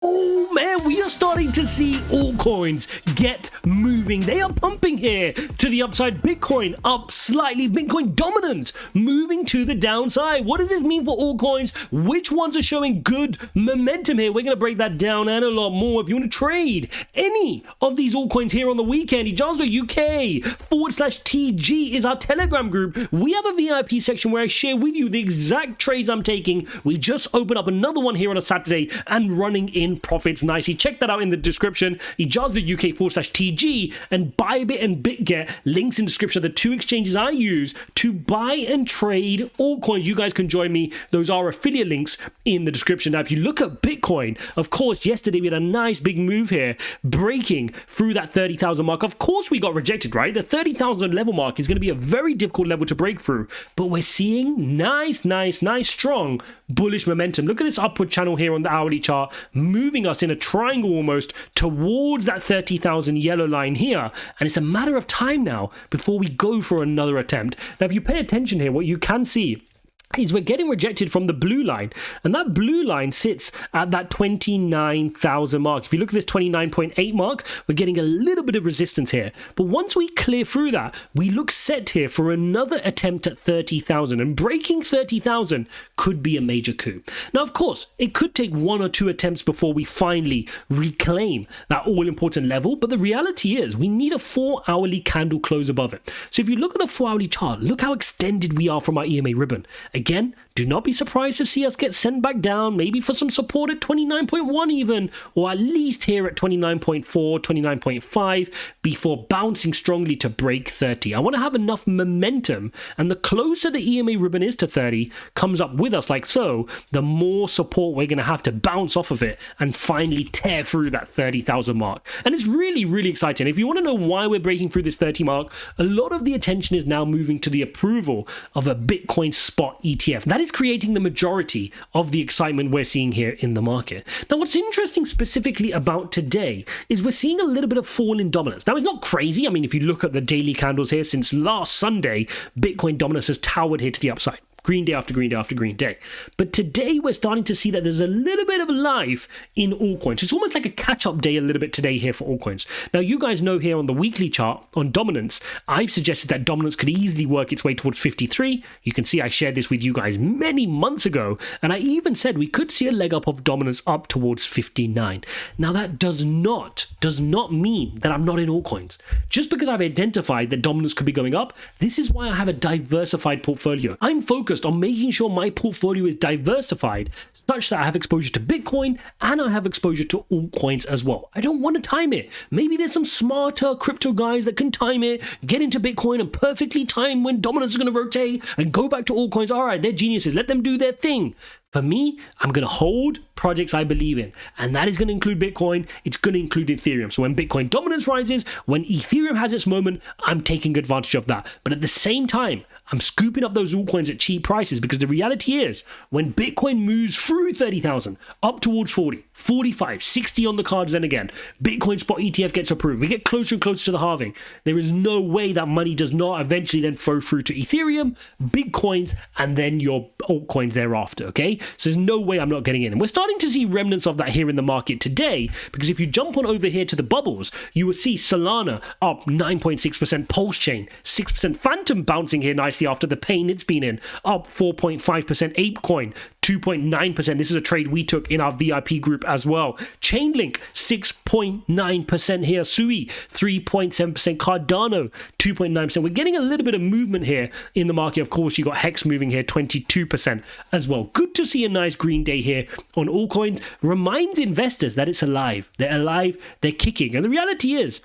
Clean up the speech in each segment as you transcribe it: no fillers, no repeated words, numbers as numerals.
Oh man, we are starting to see altcoins get moving. They are pumping here to the upside. Bitcoin up slightly. Bitcoin dominance moving to the downside. What does this mean for altcoins? Which ones are showing good momentum here? We're going to break that down and a lot more. If you want to trade any of these altcoins here on the weekend, Ijaz.UK/TG is our Telegram group. We have a VIP section where I share with you the exact trades I'm taking. We've just opened up another one here on a Saturday and running in profits nicely. Check that out in the description. Ijaz.UK/TG and BYBIT and BitGet, links in the description, are the two exchanges I use to buy and trade altcoins. You guys can join me. Those are affiliate links in the description. Now, if you look at Bitcoin, of course, yesterday we had a nice big move here, breaking through that 30,000 mark. Of course, we got rejected, right? The 30,000 level mark is going to be a very difficult level to break through, but we're seeing nice, strong bullish momentum. Look at this upward channel here on the hourly chart, moving us in a triangle almost towards that 30,000 yellow line here. And it's a matter of time now before we go for another attempt. Now, if you pay attention here, what you can see is we're getting rejected from the blue line, and that blue line sits at that 29,000 mark. If you look at this 29.8 mark, we're getting a little bit of resistance here, but once we clear through that, we look set here for another attempt at 30,000, and breaking 30,000 could be a major coup. Now, of course, it could take one or two attempts before we finally reclaim that all-important level, but the reality is we need a 4-hourly candle close above it. So if you look at the 4-hourly chart, look how extended we are from our EMA ribbon. Again, do not be surprised to see us get sent back down, maybe for some support at 29.1 even, or at least here at 29.4, 29.5, before bouncing strongly to break 30. I want to have enough momentum, and the closer the EMA ribbon is to 30, comes up with us like so, the more support we're going to have to bounce off of it and finally tear through that 30,000 mark. And it's really, really exciting. If you want to know why we're breaking through this 30 mark, a lot of the attention is now moving to the approval of a Bitcoin spot ETF. That is creating the majority of the excitement we're seeing here in the market. Now, what's interesting specifically about today is we're seeing a little bit of fall in dominance. Now, it's not crazy. I mean, if you look at the daily candles here since last Sunday, Bitcoin dominance has towered here to the upside. Green day after green day after green day. But today we're starting to see that there's a little bit of life in altcoins. It's almost like a catch-up day a little bit today here for altcoins. Now, you guys know here on the weekly chart on dominance, I've suggested that dominance could easily work its way towards 53. You can see I shared this with you guys many months ago, and I even said we could see a leg up of dominance up towards 59. Now, that does not mean that I'm not in altcoins. Just because I've identified that dominance could be going up, this is why I have a diversified portfolio. I'm focused on making sure my portfolio is diversified such that I have exposure to Bitcoin and I have exposure to altcoins as well. I don't want to time it. Maybe there's some smarter crypto guys that can time it, get into Bitcoin and perfectly time when dominance is going to rotate and go back to altcoins. All right, they're geniuses. Let them do their thing. For me, I'm going to hold projects I believe in, and that is going to include Bitcoin. It's going to include Ethereum. So when Bitcoin dominance rises, when Ethereum has its moment, I'm taking advantage of that. But at the same time, I'm scooping up those altcoins at cheap prices, because the reality is when Bitcoin moves through 30,000 up towards 40, 45, 60 on the cards, then again, Bitcoin spot ETF gets approved. We get closer and closer to the halving. There is no way that money does not eventually then flow through to Ethereum, Bitcoins, and then your altcoins thereafter, okay? So there's no way I'm not getting in. And we're starting to see remnants of that here in the market today, because if you jump on over here to the bubbles, you will see Solana up 9.6%, Pulse Chain 6%, Phantom bouncing here nicely after the pain it's been in, up 4.5%, ApeCoin 2.9%. This is a trade we took in our VIP group as well. Chainlink 6.9% here, Sui 3.7%, Cardano 2.9%. We're getting a little bit of movement here in the market. Of course, you got Hex moving here 22% as well. Good to see a nice green day here on altcoins. Reminds investors that it's alive. They're alive, they're kicking. And the reality is,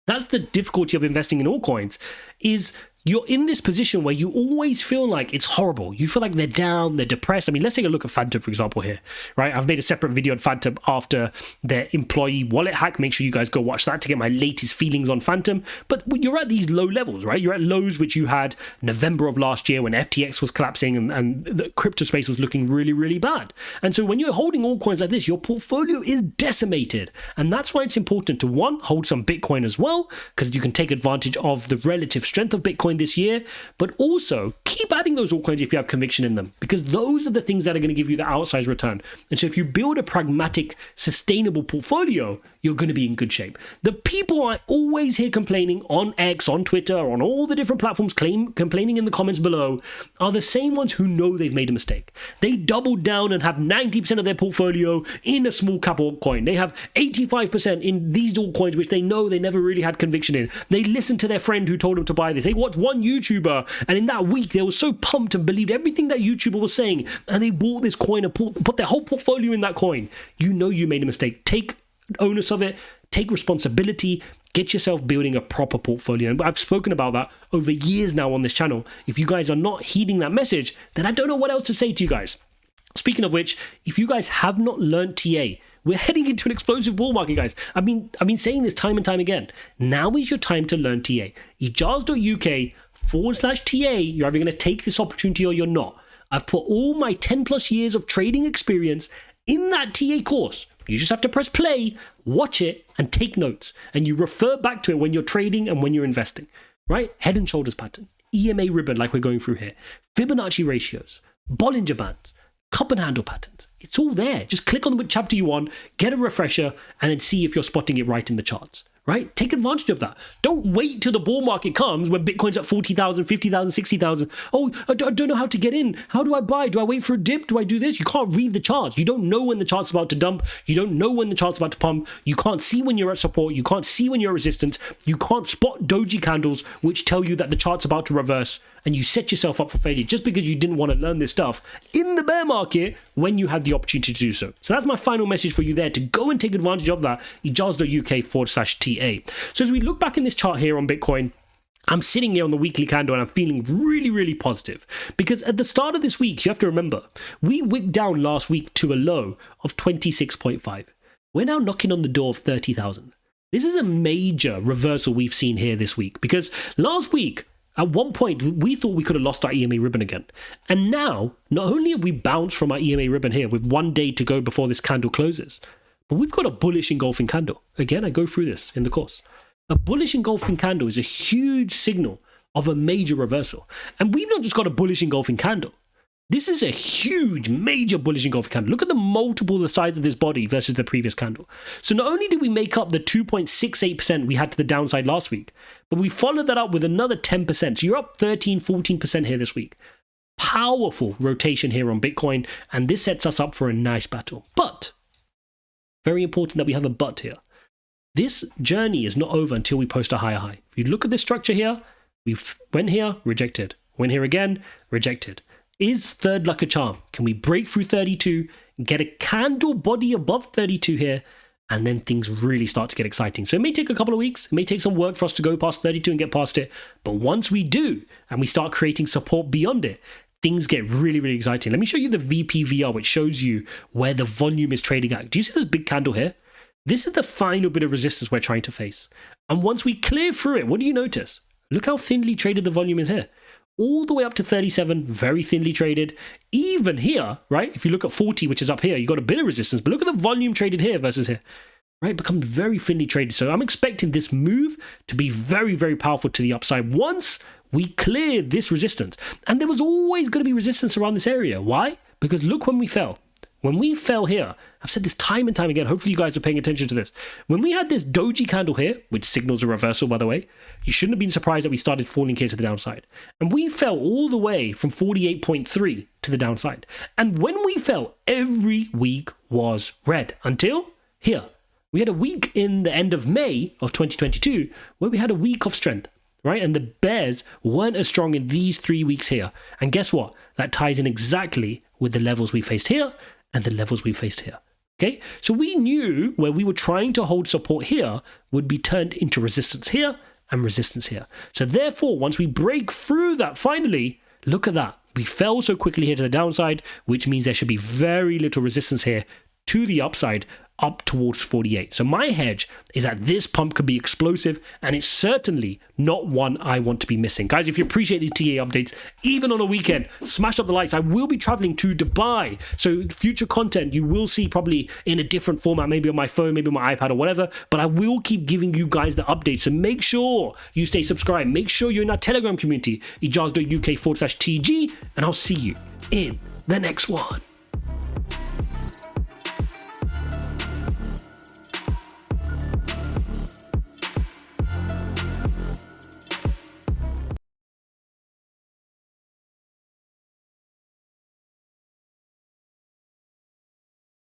that's the difficulty of investing in altcoins, is you're in this position where you always feel like it's horrible. You feel like they're down, they're depressed. I mean, let's take a look at Phantom, for example, here, right? I've made a separate video on Phantom after their employee wallet hack. Make sure you guys go watch that to get my latest feelings on Phantom. But you're at these low levels, right? You're at lows which you had November of last year when FTX was collapsing and the crypto space was looking really, really bad. And so when you're holding altcoins like this, your portfolio is decimated. And that's why it's important to, one, hold some Bitcoin as well, because you can take advantage of the relative strength of Bitcoin Bitcoin this year, but also keep adding those altcoins if you have conviction in them, because those are the things that are going to give you the outsized return. And so if you build a pragmatic, sustainable portfolio, you're going to be in good shape. The people I always hear complaining on X, on Twitter, on all the different platforms, complaining in the comments below, are the same ones who know they've made a mistake. They doubled down and have 90% of their portfolio in a small cap altcoin. They have 85% in these altcoins, which they know they never really had conviction in. They listened to their friend who told them to buy this. They watched one YouTuber, and in that week, they were so pumped and believed everything that YouTuber was saying, and they bought this coin and put their whole portfolio in that coin. You know you made a mistake. Take onus of it. Take responsibility. Get yourself building a proper portfolio. And I've spoken about that over years now on this channel. If you guys are not heeding that message, then I don't know what else to say to you guys. Speaking of which, if you guys have not learned TA, we're heading into an explosive bull market, guys. I've been saying this time and time again. Now is your time to learn TA. Ijaz.uk/TA. You're either going to take this opportunity or you're not. I've put all my 10 plus years of trading experience in that TA course. You just have to press play, watch it, and take notes. And you refer back to it when you're trading and when you're investing, right? Head and shoulders pattern, EMA ribbon like we're going through here, Fibonacci ratios, Bollinger Bands, cup and handle patterns. It's all there. Just click on the chapter you want, get a refresher, and then see if you're spotting it right in the charts. Right? Take advantage of that. Don't wait till the bull market comes when Bitcoin's at 40,000, 50,000, 60,000. Oh, I don't know how to get in. How do I buy? Do I wait for a dip? Do I do this? You can't read the charts. You don't know when the chart's about to dump. You don't know when the chart's about to pump. You can't see when you're at support. You can't see when you're at resistance. You can't spot doji candles which tell you that the chart's about to reverse, and you set yourself up for failure just because you didn't want to learn this stuff in the bear market when you had the opportunity to do so. So that's my final message for you there, to go and take advantage of that. Ijaz.uk/TA. So as we look back in this chart here on Bitcoin, I'm sitting here on the weekly candle and I'm feeling really, really positive, because at the start of this week, you have to remember, we wicked down last week to a low of 26.5. We're now knocking on the door of 30,000. This is a major reversal we've seen here this week, because last week, at one point, we thought we could have lost our EMA ribbon again. And now, not only have we bounced from our EMA ribbon here with 1 day to go before this candle closes, but we've got a bullish engulfing candle. Again, I go through this in the course. A bullish engulfing candle is a huge signal of a major reversal. And we've not just got a bullish engulfing candle. This is a huge, major bullish engulfing candle. Look at the multiple the size of this body versus the previous candle. So not only did we make up the 2.68% we had to the downside last week, but we followed that up with another 10%. So you're up 13, 14% here this week. Powerful rotation here on Bitcoin. And this sets us up for a nice battle. But very important that we have a but here. This journey is not over until we post a higher high. If you look at this structure here, we went here, rejected. Went here again, rejected. Is third luck a charm? Can we break through 32, get a candle body above 32 here, and then things really start to get exciting? So it may take a couple of weeks. It may take some work for us to go past 32 and get past it. But once we do, and we start creating support beyond it, things get really, really exciting. Let me show you the VPVR, which shows you where the volume is trading at. Do you see this big candle here? This is the final bit of resistance we're trying to face. And once we clear through it, what do you notice? Look how thinly traded the volume is here. All the way up to 37, very thinly traded. Even here, right? If you look at 40, which is up here, you got a bit of resistance. But look at the volume traded here versus here. Right? It becomes very thinly traded. So I'm expecting this move to be very, very powerful to the upside once we clear this resistance. And there was always going to be resistance around this area. Why? Because look when we fell. When we fell here, I've said this time and time again, hopefully you guys are paying attention to this. When we had this doji candle here, which signals a reversal, by the way, you shouldn't have been surprised that we started falling here to the downside. And we fell all the way from 48.3 to the downside. And when we fell, every week was red until here. We had a week in the end of May of 2022 where we had a week of strength. Right? And the bears weren't as strong in these 3 weeks here. And guess what? That ties in exactly with the levels we faced here and the levels we faced here. Okay? So we knew where we were trying to hold support here would be turned into resistance here and resistance here. So therefore, once we break through that finally, look at that. We fell so quickly here to the downside, which means there should be very little resistance here to the upside up towards 48. So my hedge is that this pump could be explosive, and it's certainly not one I want to be missing. Guys, if you appreciate these TA updates, even on a weekend, smash up the likes. I will be traveling to Dubai, so future content you will see probably in a different format, maybe on my phone, maybe on my iPad or whatever, but I will keep giving you guys the updates. So make sure you stay subscribed. Make sure you're in our Telegram community, ijaz.uk/TG, and I'll see you in the next one.